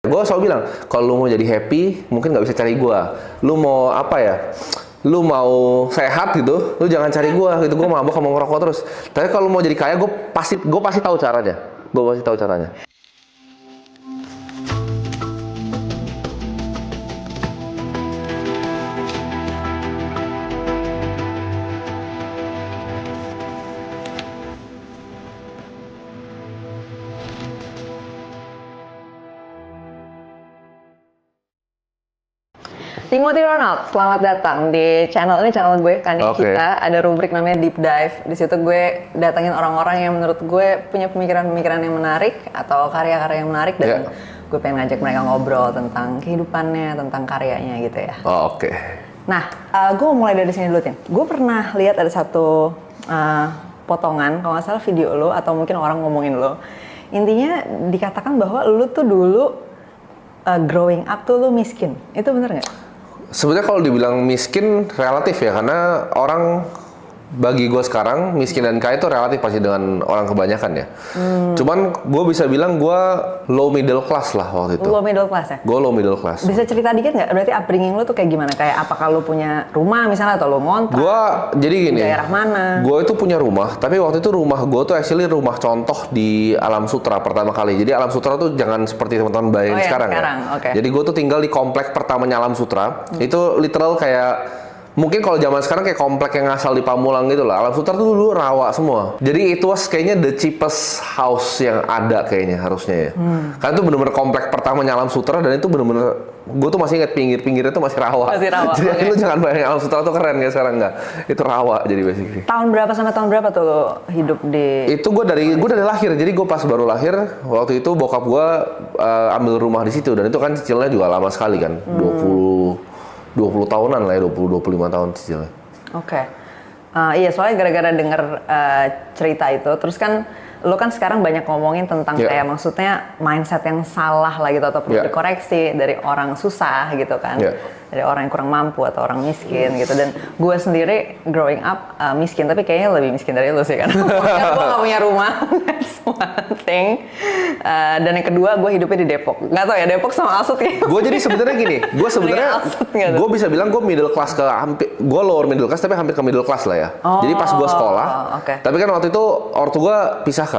Gue selalu bilang, kalau lu mau jadi happy, mungkin nggak bisa cari gue. Lu mau apa ya? Lu mau sehat gitu, lu jangan cari gue gitu. Gue mabok sama ngerokok terus. Tapi kalau mau jadi kaya, gue pasti tahu caranya. Gue pasti tahu caranya. Timothy Ronald, selamat datang di channel gue. Kita ada rubrik namanya Deep Dive. Di situ gue datangin orang-orang yang menurut gue punya pemikiran-pemikiran yang menarik atau karya-karya yang menarik dan gue pengen ngajak mereka ngobrol tentang kehidupannya, tentang karyanya gitu ya. Oke. Nah, gue mau mulai dari sini dulu, Tim. Gue pernah lihat ada satu potongan, kalau nggak salah video lo atau mungkin orang ngomongin lo. Intinya dikatakan bahwa lo tuh dulu growing up tuh lo miskin. Itu bener nggak? Sebenarnya kalau dibilang miskin relatif ya, karena orang bagi gue sekarang miskin dan kaya itu relatif pasti dengan orang kebanyakan ya. Cuman gue bisa bilang gue low middle class lah waktu itu. Low middle class ya? Gue low middle class. Bisa cerita dikit nggak? Berarti upbringing lu tuh kayak gimana? Kayak apakah lu punya rumah misalnya atau lu ngontrak? Gue jadi gini. Di daerah mana? Gue itu punya rumah, tapi waktu itu rumah gue tuh actually rumah contoh di Alam Sutera pertama kali. Jadi Alam Sutera tuh jangan seperti teman-teman bayangin sekarang ya. Okay. Jadi gue tuh tinggal di komplek pertamanya Alam Sutera. Itu literal kayak mungkin kalau zaman sekarang kayak komplek yang asal di Pamulang gitu lah. Alam Sutera tuh dulu rawa semua. Jadi itu kayaknya the cheapest house yang ada kayaknya harusnya ya. Karena itu bener-bener komplek pertamanya Alam Sutera dan itu bener-bener gue tuh masih inget pinggir-pinggirnya tuh masih rawa. Masih rawa. Jadi lu jangan bayangin Alam Sutera tuh keren kayak sekarang nggak. Itu rawa jadi basically. Tahun berapa sampai tahun berapa tuh lo hidup di? Itu gue dari lahir. Jadi gue pas baru lahir waktu itu bokap gue ambil rumah di situ dan itu kan cicilnya juga lama sekali kan. 20 tahunan lah ya, 25 tahun cicilnya. Oke. Iya, soalnya gara-gara denger cerita itu, terus kan lo kan sekarang banyak ngomongin tentang kayak maksudnya mindset yang salah lah gitu atau perlu dikoreksi dari orang susah gitu kan. Dari orang yang kurang mampu atau orang miskin gitu. Dan gue sendiri growing up miskin, tapi kayaknya lebih miskin dari lo sih kan. Gue gak punya rumah, that's one thing. Dan yang kedua, gue hidupnya di Depok. Gak tau ya, Depok sama Alsut ya. Gue jadi sebenarnya gini, gue bisa bilang gue middle class ke gue lower middle class tapi hampir ke middle class lah ya. Jadi pas gue sekolah, tapi kan waktu itu ortu gue pisahkan.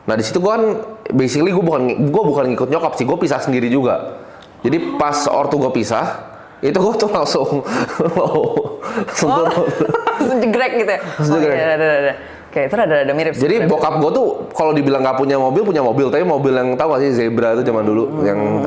Nah di situ gue kan basically gue bukan ngikut nyokap sih, gue pisah sendiri juga. Jadi pas ortu gue pisah, itu gue tuh langsung jegrek gitu ya? Oke, itu ada mirip. Jadi bokap gue tuh kalau dibilang nggak punya mobil, tapi mobil yang tahu nggak sih Zebra itu zaman dulu yang